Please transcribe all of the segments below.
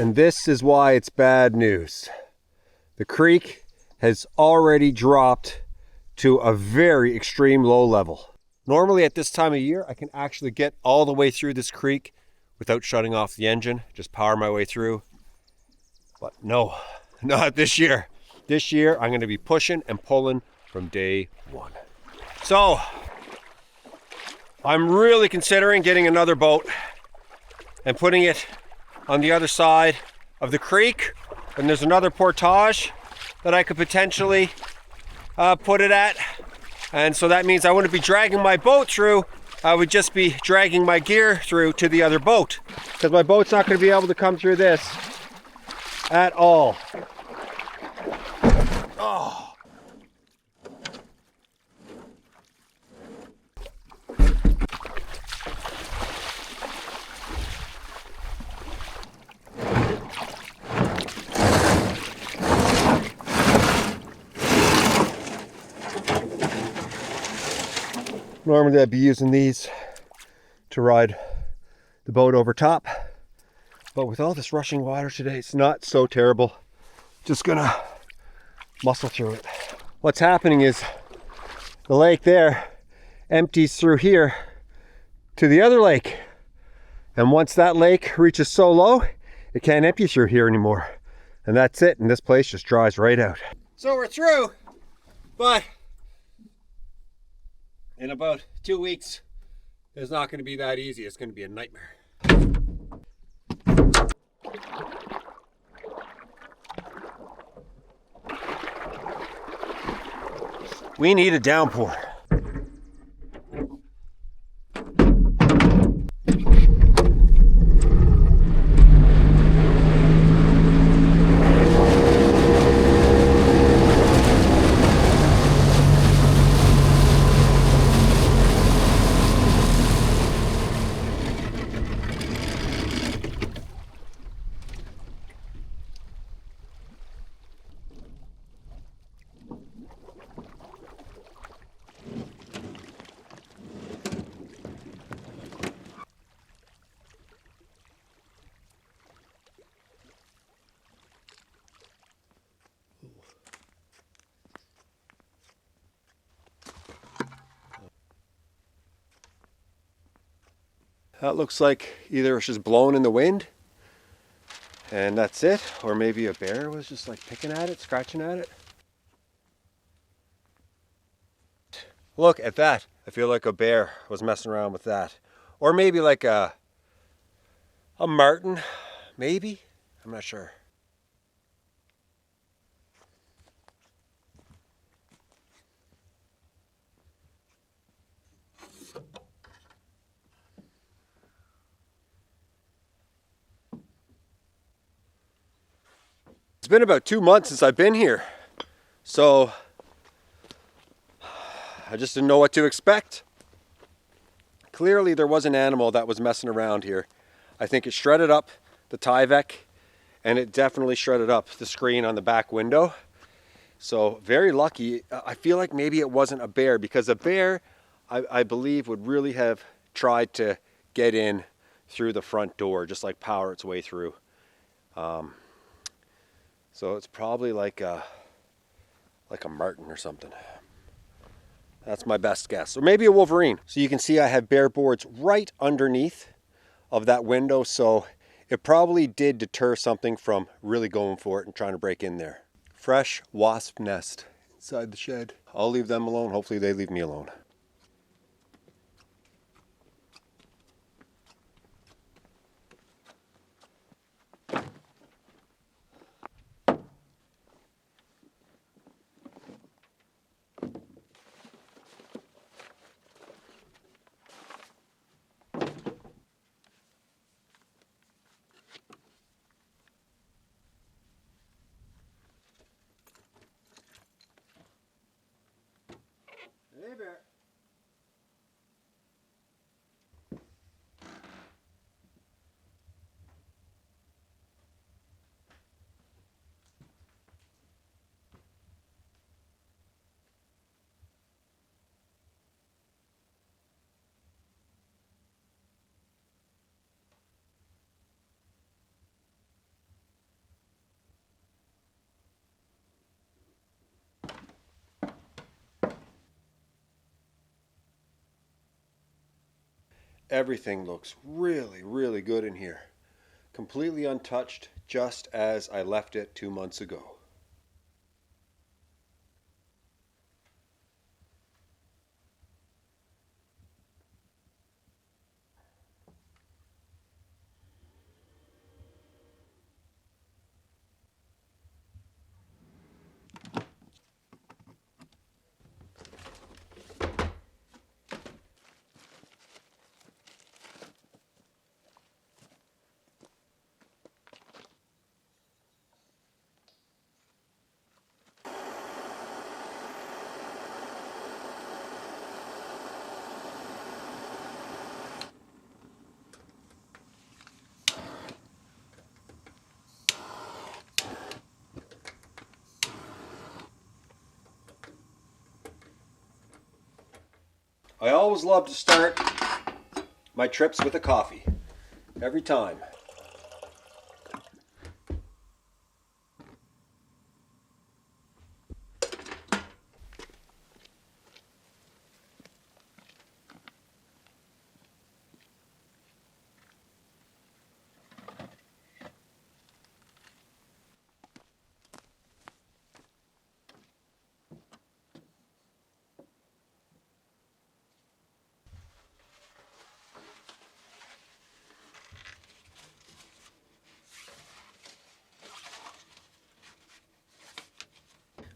And this is why it's bad news. The creek has already dropped to a very extreme low level. Normally at this time of year, I can actually get all the way through this creek without shutting off the engine, just power my way through. But no, not this year. This year, I'm gonna be pushing and pulling from day one. So, I'm really considering getting another boat and putting it on the other side of the creek. And there's another portage that I could potentially put it at. And so that means I wouldn't be dragging my boat through. I would just be dragging my gear through to the other boat, because my boat's not going to be able to come through this at all. Oh. Normally I'd be using these to ride the boat over top, but with all this rushing water today, it's not so terrible. Just gonna muscle through it. What's happening is the lake there empties through here to the other lake. And once that lake reaches so low, it can't empty through here anymore. And that's it, and this place just dries right out. So we're through, but in about 2 weeks, it's not going to be that easy. It's going to be a nightmare. We need a downpour. That looks like either it's just blowing in the wind and that's it, or maybe a bear was just like picking at it, scratching at it. Look at that. I feel like a bear was messing around with that. Or maybe like a marten, maybe? I'm not sure. It's been about 2 months since I've been here, so I just didn't know what to expect. Clearly there was an animal that was messing around here. I think it shredded up the Tyvek, and it definitely shredded up the screen on the back window. So very lucky. I feel like maybe it wasn't a bear, because a bear, I believe, would really have tried to get in through the front door, just like power its way through. So it's probably like a marten or something. That's my best guess. Or maybe a wolverine. So you can see I have bare boards right underneath of that window, so it probably did deter something from really going for it and trying to break in there. Fresh wasp nest inside the shed. I'll leave them alone. Hopefully they leave me alone. Hey, bear. everything looks really, really good in here. Completely untouched, just as I left it 2 months ago. I always love to start my trips with a coffee. Every time.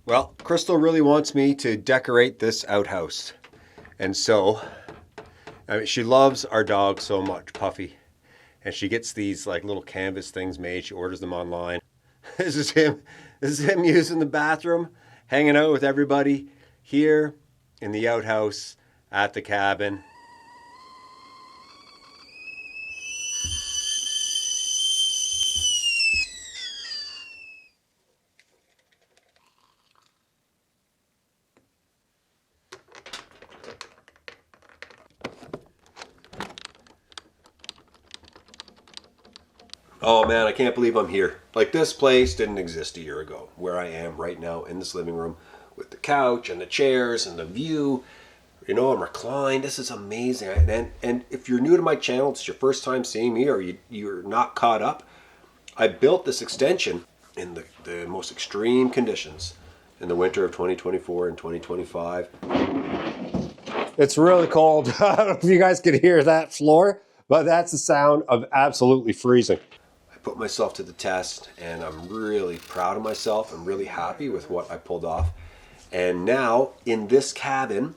Well, Crystal really wants me to decorate this outhouse. And so, she loves our dog so much, Puffy. And she gets these like little canvas things made. She orders them online. This is him using the bathroom, hanging out with everybody here in the outhouse at the cabin. Oh man, I can't believe I'm here. Like, this place didn't exist a year ago, where I am right now in this living room with the couch and the chairs and the view. You know, I'm reclined. This is amazing. And if you're new to my channel, it's your first time seeing me, or you're not caught up, I built this extension in the most extreme conditions in the winter of 2024 and 2025. It's really cold. I don't know if you guys can hear that floor, but that's the sound of absolutely freezing. I put myself to the test, and I'm really proud of myself. I'm really happy with what I pulled off. And now in this cabin,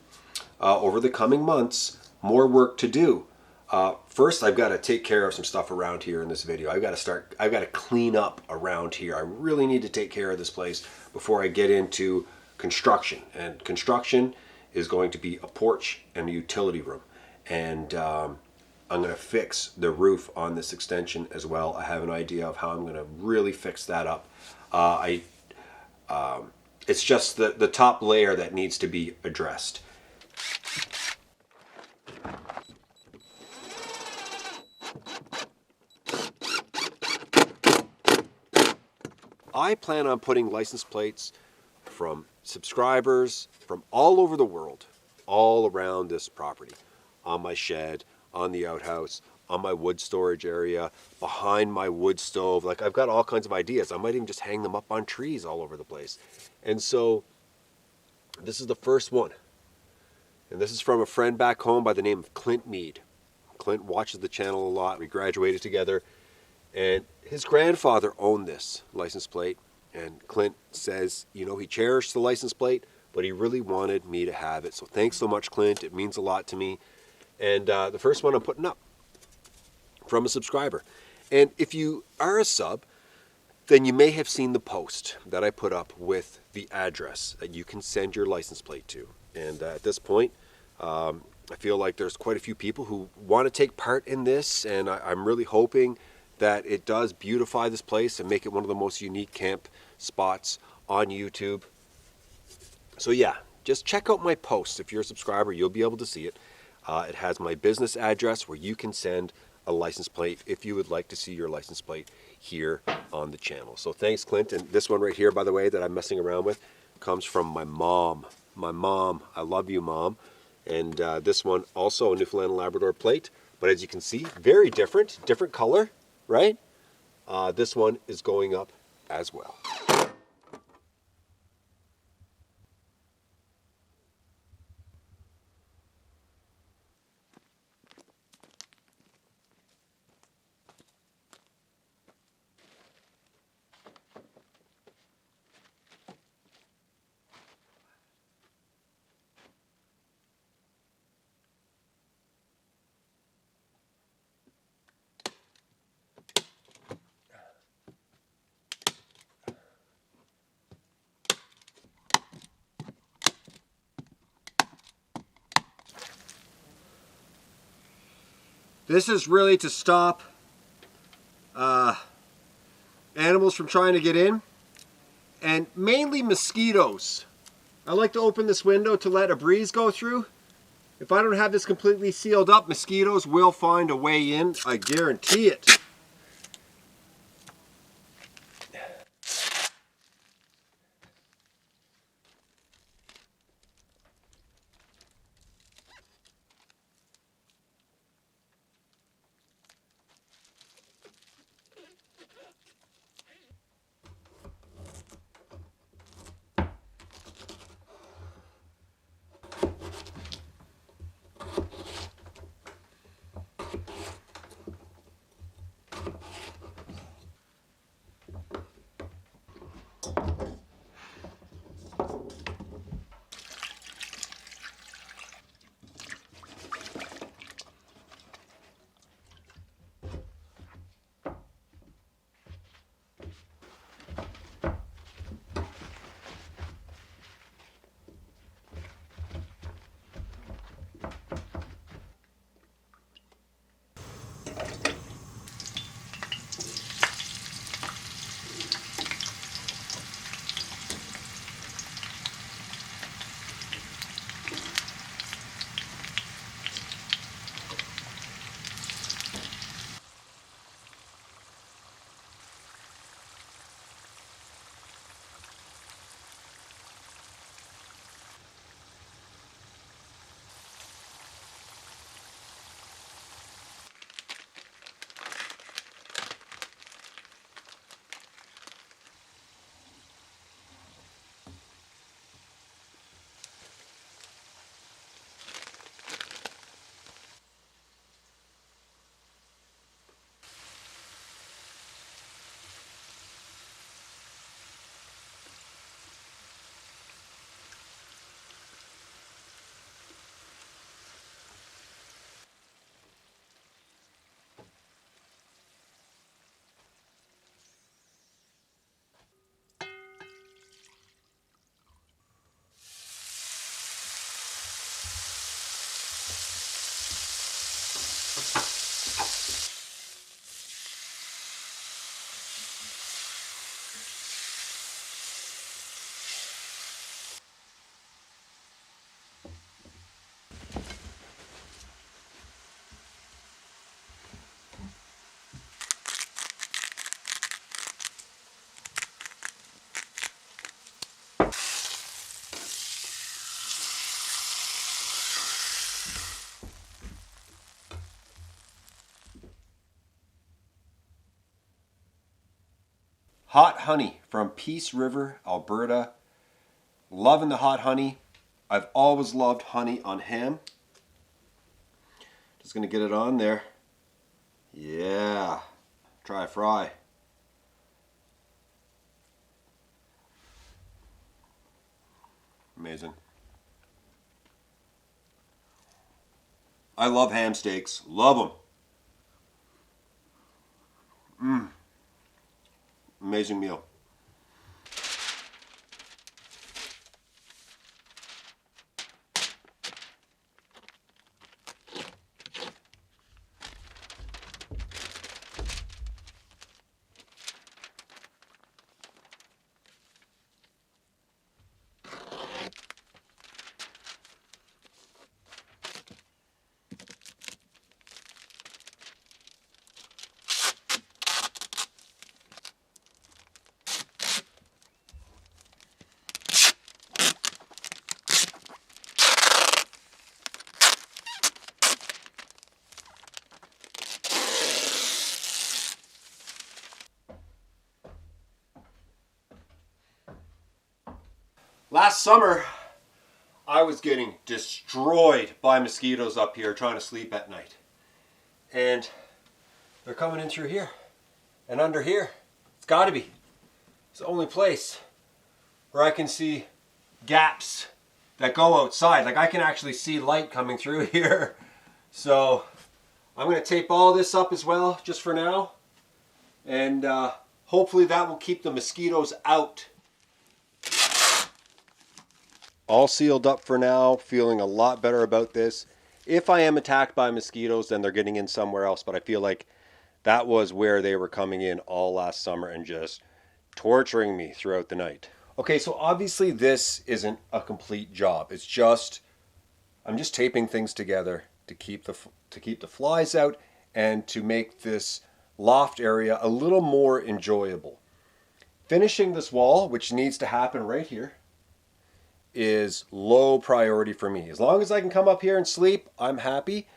over the coming months, more work to do. First, I've got to take care of some stuff around here in this video. I've got to clean up around here. I really need to take care of this place before I get into construction. And construction is going to be a porch and a utility room. And I'm going to fix the roof on this extension as well. I have an idea of how I'm going to really fix that up. It's just the top layer that needs to be addressed. I plan on putting license plates from subscribers from all over the world, all around this property, on my shed, on the outhouse, on my wood storage area, behind my wood stove. Like, I've got all kinds of ideas. I might even just hang them up on trees all over the place. And so this is the first one. And this is from a friend back home by the name of Clint Mead. Clint watches the channel a lot. We graduated together. And his grandfather owned this license plate. And Clint says, you know, he cherished the license plate, but he really wanted me to have it. So thanks so much, Clint. It means a lot to me. And the first one I'm putting up from a subscriber. And if you are a sub, then you may have seen the post that I put up with the address that you can send your license plate to. And at this point, I feel like there's quite a few people who want to take part in this, and I'm really hoping that it does beautify this place and make it one of the most unique camp spots on YouTube. So yeah, just check out my post. If you're a subscriber, you'll be able to see it. It has my business address where you can send a license plate if you would like to see your license plate here on the channel. So thanks, Clint. And this one right here, by the way, that I'm messing around with, comes from my mom. My mom, I love you, Mom. And this one, also a Newfoundland and Labrador plate But as you can see, very different color, right? This one is going up as well. This is really to stop animals from trying to get in, and mainly mosquitoes. I like to open this window to let a breeze go through. If I don't have this completely sealed up, mosquitoes will find a way in. I guarantee it. Hot honey from Peace River, Alberta. Loving the hot honey. I've always loved honey on ham. Just gonna get it on there. Yeah. Try a fry. Amazing. I love ham steaks. Love them. Amazing meal. Last summer, I was getting destroyed by mosquitoes up here trying to sleep at night. And they're coming in through here and under here. It's got to be. It's the only place where I can see gaps that go outside. Like I can actually see light coming through here. So I'm going to tape all this up as well just for now. And hopefully that will keep the mosquitoes out. All sealed up for now, feeling a lot better about this. If I am attacked by mosquitoes, then they're getting in somewhere else, but I feel like that was where they were coming in all last summer and just torturing me throughout the night. Okay, so obviously this isn't a complete job. It's just, I'm just taping things together to keep the flies out and to make this loft area a little more enjoyable. Finishing this wall, which needs to happen right here, is low priority for me. As long as I can come up here and sleep, I'm happy.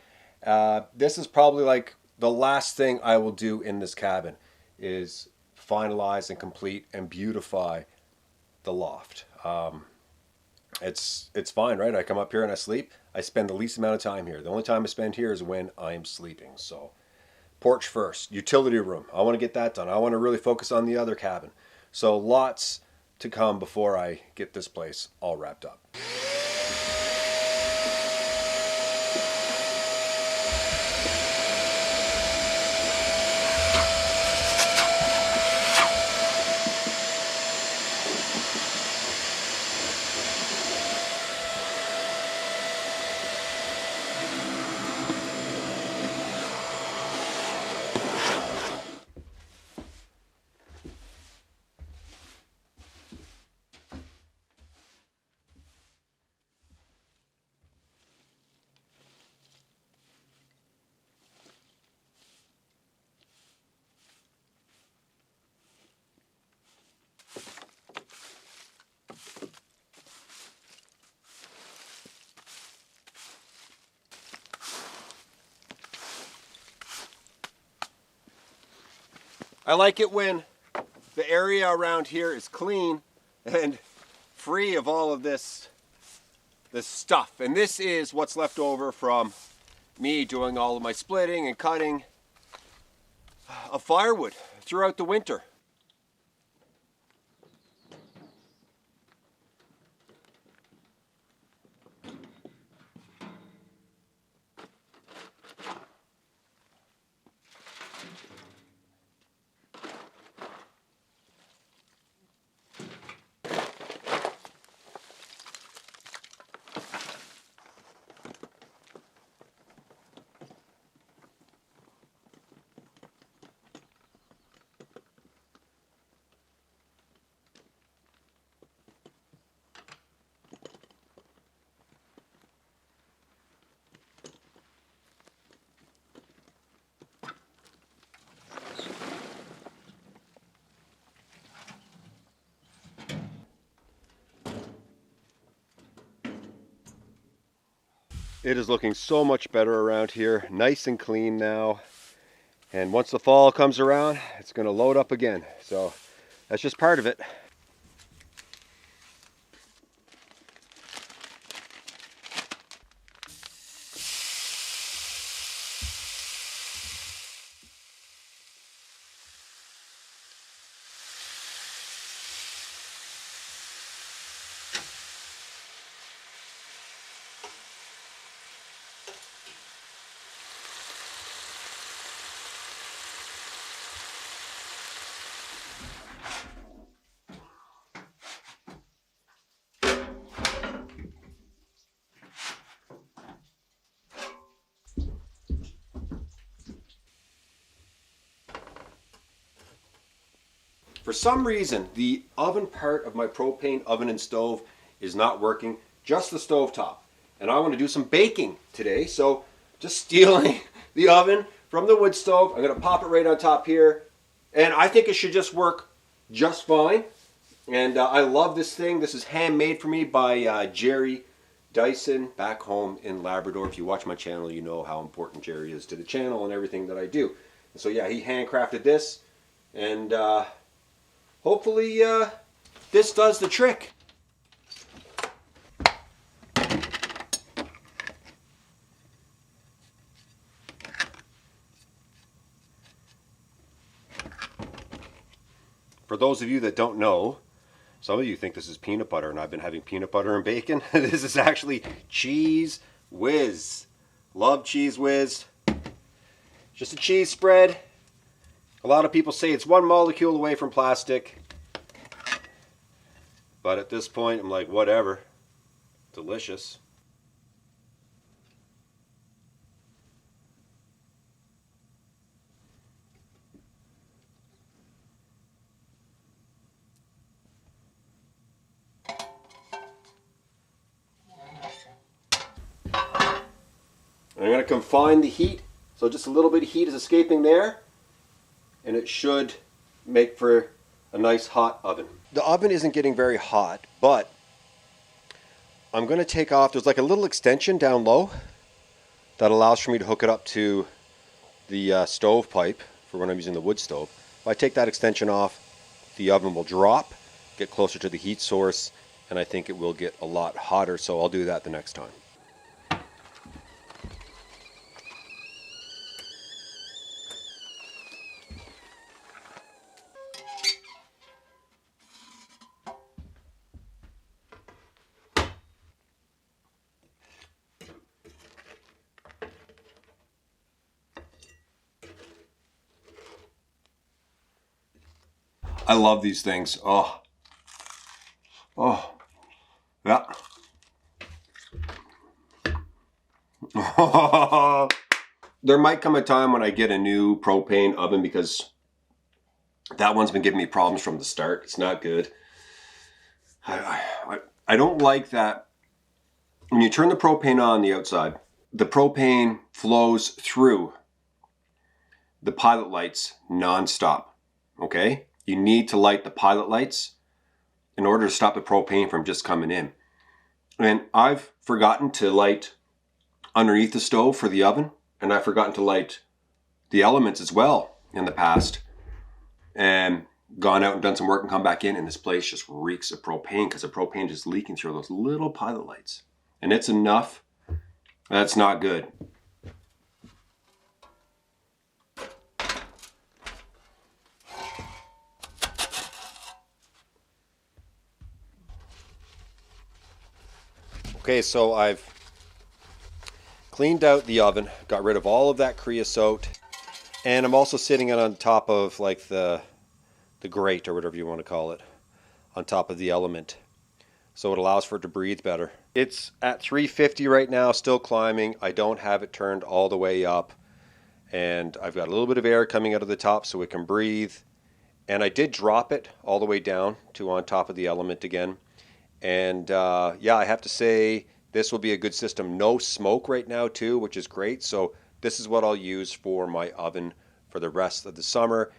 This is probably like the last thing I will do in this cabin is finalize and complete and beautify the loft. It's fine, right? I come up here and I sleep. I spend the least amount of time here. The only time I spend here is when I'm sleeping. So porch first, utility room. I want to get that done. I want to really focus on the other cabin. So lots to come before I get this place all wrapped up. I like it when the area around here is clean and free of all of this stuff. And this is what's left over from me doing all of my splitting and cutting of firewood throughout the winter. It is looking so much better around here, nice and clean now. And once the fall comes around, it's going to load up again. So that's just part of it. For some reason, the oven part of my propane oven and stove is not working, just the stove top. And I want to do some baking today, so just stealing the oven from the wood stove. I'm going to pop it right on top here, and I think it should just work just fine. And I love this thing. This is handmade for me by Jerry Dyson back home in Labrador. If you watch my channel, you know how important Jerry is to the channel and everything that I do. And so yeah, he handcrafted this, and hopefully this does the trick. For those of you that don't know, some of you think this is peanut butter and I've been having peanut butter and bacon. This is actually Cheez Whiz. Love Cheez Whiz. Just a cheese spread. A lot of people say it's one molecule away from plastic. But at this point, I'm like, whatever. Delicious. I'm going to confine the heat, so just a little bit of heat is escaping there, and it should make for a nice hot oven. The oven isn't getting very hot, but I'm going to take off, there's like a little extension down low that allows for me to hook it up to the stove pipe for when I'm using the wood stove. If I take that extension off, the oven will drop, get closer to the heat source, and I think it will get a lot hotter, so I'll do that the next time. I love these things. Oh, yeah. There might come a time when I get a new propane oven because that one's been giving me problems from the start. It's not good. I don't like that. When you turn the propane on the outside, the propane flows through the pilot lights non-stop, okay? You need to light the pilot lights in order to stop the propane from just coming in. And I've forgotten to light underneath the stove for the oven, and I've forgotten to light the elements as well in the past, and gone out and done some work and come back in, and this place just reeks of propane because the propane is leaking through those little pilot lights. And it's enough. That's not good. Okay, so I've cleaned out the oven, got rid of all of that creosote, and I'm also sitting it on top of like the grate or whatever you want to call it, on top of the element. So it allows for it to breathe better. It's at 350 right now, still climbing. I don't have it turned all the way up, and I've got a little bit of air coming out of the top so it can breathe. And I did drop it all the way down to on top of the element again. And yeah, I have to say this will be a good system. No smoke right now too, which is great. So this is what I'll use for my oven for the rest of the summer.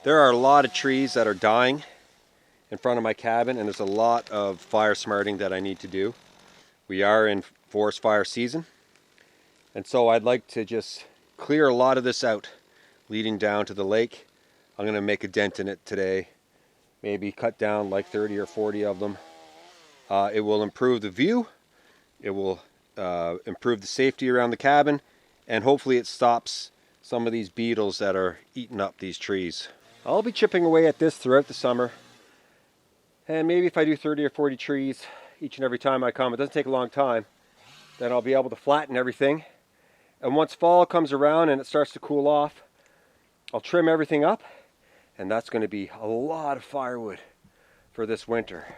There are a lot of trees that are dying in front of my cabin, and there's a lot of fire smarting that I need to do. We are in forest fire season, and so I'd like to just clear a lot of this out leading down to the lake. I'm going to make a dent in it today, maybe cut down like 30 or 40 of them. It will improve the view, it will improve the safety around the cabin, and hopefully it stops some of these beetles that are eating up these trees. I'll be chipping away at this throughout the summer, and maybe if I do 30 or 40 trees each and every time I come, it doesn't take a long time, then I'll be able to flatten everything. And once fall comes around and it starts to cool off, I'll trim everything up, and that's going to be a lot of firewood for this winter.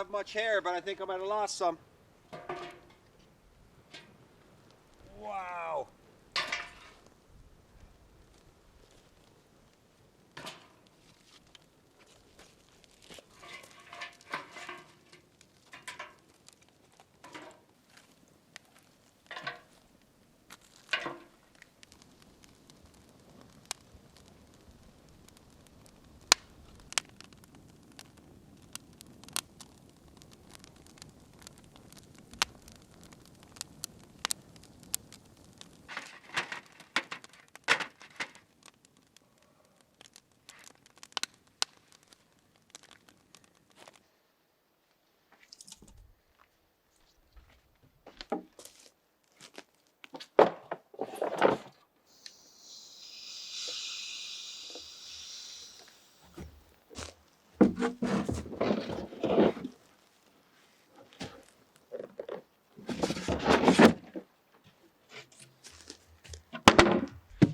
have much hair, but I think I might have lost some. Wow.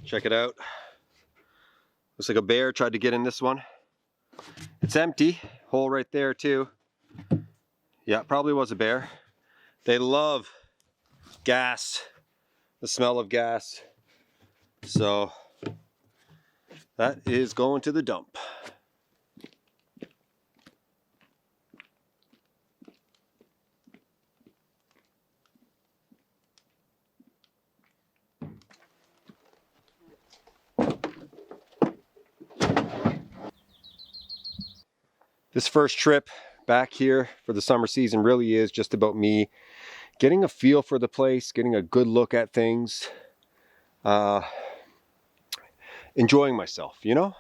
Check it out. Looks like a bear tried to get in this one. It's empty. Hole right there too. Yeah, probably was a bear. They love gas, the smell of gas. So that is going to the dump. This first trip back here for the summer season really is just about me getting a feel for the place, getting a good look at things, enjoying myself, you know?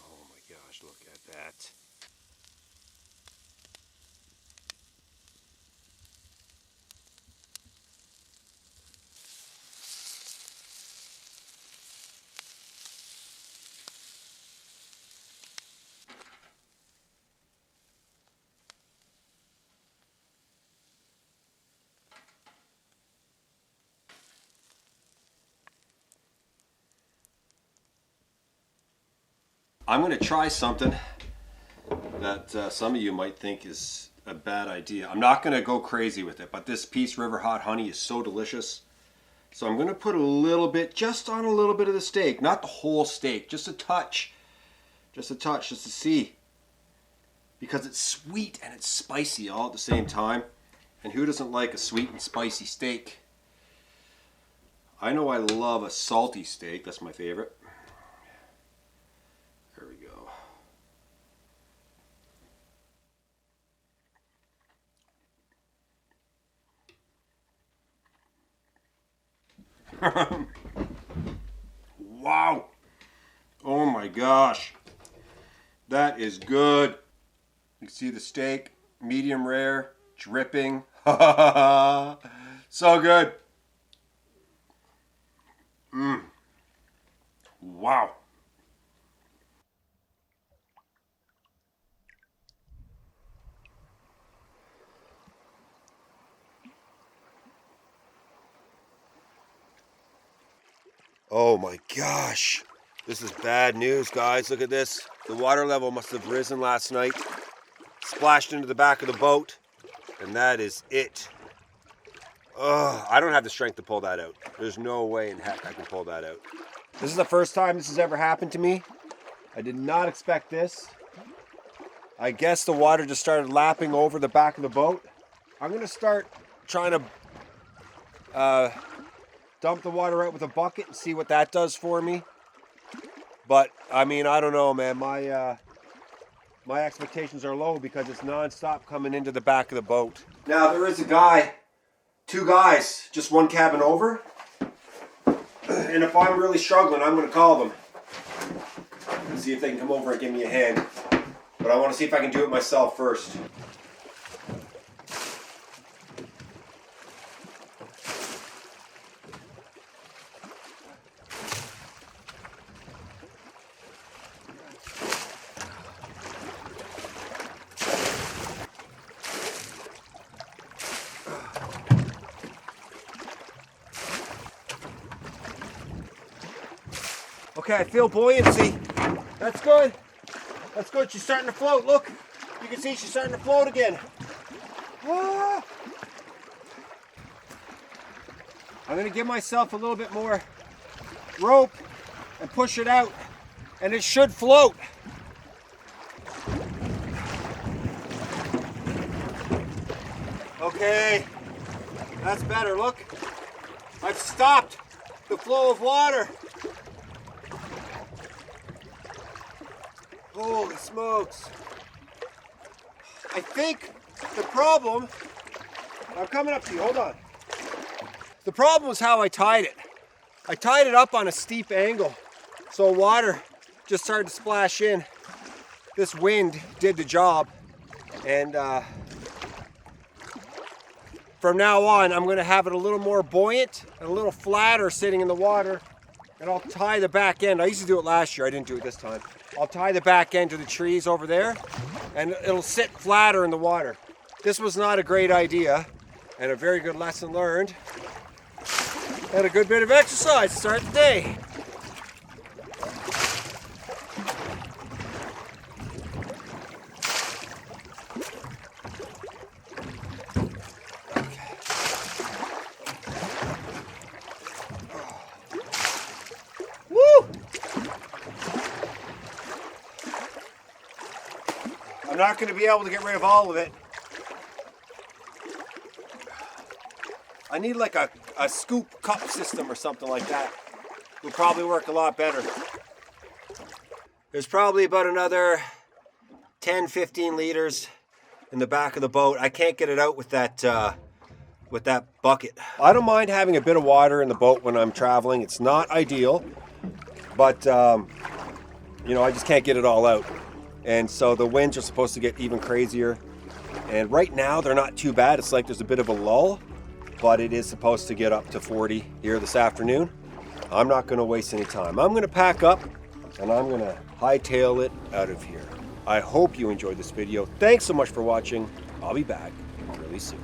Oh my gosh, look at that. I'm going to try something that some of you might think is a bad idea. I'm not going to go crazy with it, but this Peace River hot honey is so delicious. So I'm going to put a little bit, just on a little bit of the steak, not the whole steak, just a touch, just to see. Because it's sweet and it's spicy all at the same time. And who doesn't like a sweet and spicy steak? I know I love a salty steak, that's my favorite. There we go. Wow. Oh my gosh. That is good. You can see the steak, medium rare, dripping. So good. Wow. Oh my gosh. This is bad news, guys. Look at this. The water level must have risen last night. Splashed into the back of the boat. And that is it. Ugh, I don't have the strength to pull that out. There's no way in heck I can pull that out. This is the first time this has ever happened to me. I did not expect this. I guess the water just started lapping over the back of the boat. I'm going to start trying to dump the water out with a bucket and see what that does for me. But, I mean, I don't know, man. My expectations are low because it's non-stop coming into the back of the boat. Now, there is a guy, two guys, just one cabin over. And if I'm really struggling, I'm going to call them and see if they can come over and give me a hand. But I want to see if I can do it myself first. Okay, I feel buoyancy. That's good. That's good. She's starting to float. Look, you can see she's starting to float again. Ah. I'm going to give myself a little bit more rope and push it out, and it should float. Okay, that's better. Look, I've stopped the flow of water. Holy smokes. I think the problem, I'm coming up to you, hold on. The problem was how I tied it. I tied it up on a steep angle, so water just started to splash in. This wind did the job, and from now on, I'm gonna have it a little more buoyant and a little flatter sitting in the water, and I'll tie the back end. I used to do it last year, I didn't do it this time. I'll tie the back end to the trees over there, and it'll sit flatter in the water. This was not a great idea, and a very good lesson learned. And a good bit of exercise to start the day. I'm not going to be able to get rid of all of it. I need like a scoop cup system or something like that. Would probably work a lot better. There's probably about another 10-15 liters in the back of the boat. I can't get it out with that bucket. I don't mind having a bit of water in the boat when I'm traveling. It's not ideal, but you know, I just can't get it all out. And so the winds are supposed to get even crazier. And right now they're not too bad. It's like there's a bit of a lull, but it is supposed to get up to 40 here this afternoon. I'm not going to waste any time. I'm going to pack up and I'm going to hightail it out of here. I hope you enjoyed this video. Thanks so much for watching. I'll be back really soon.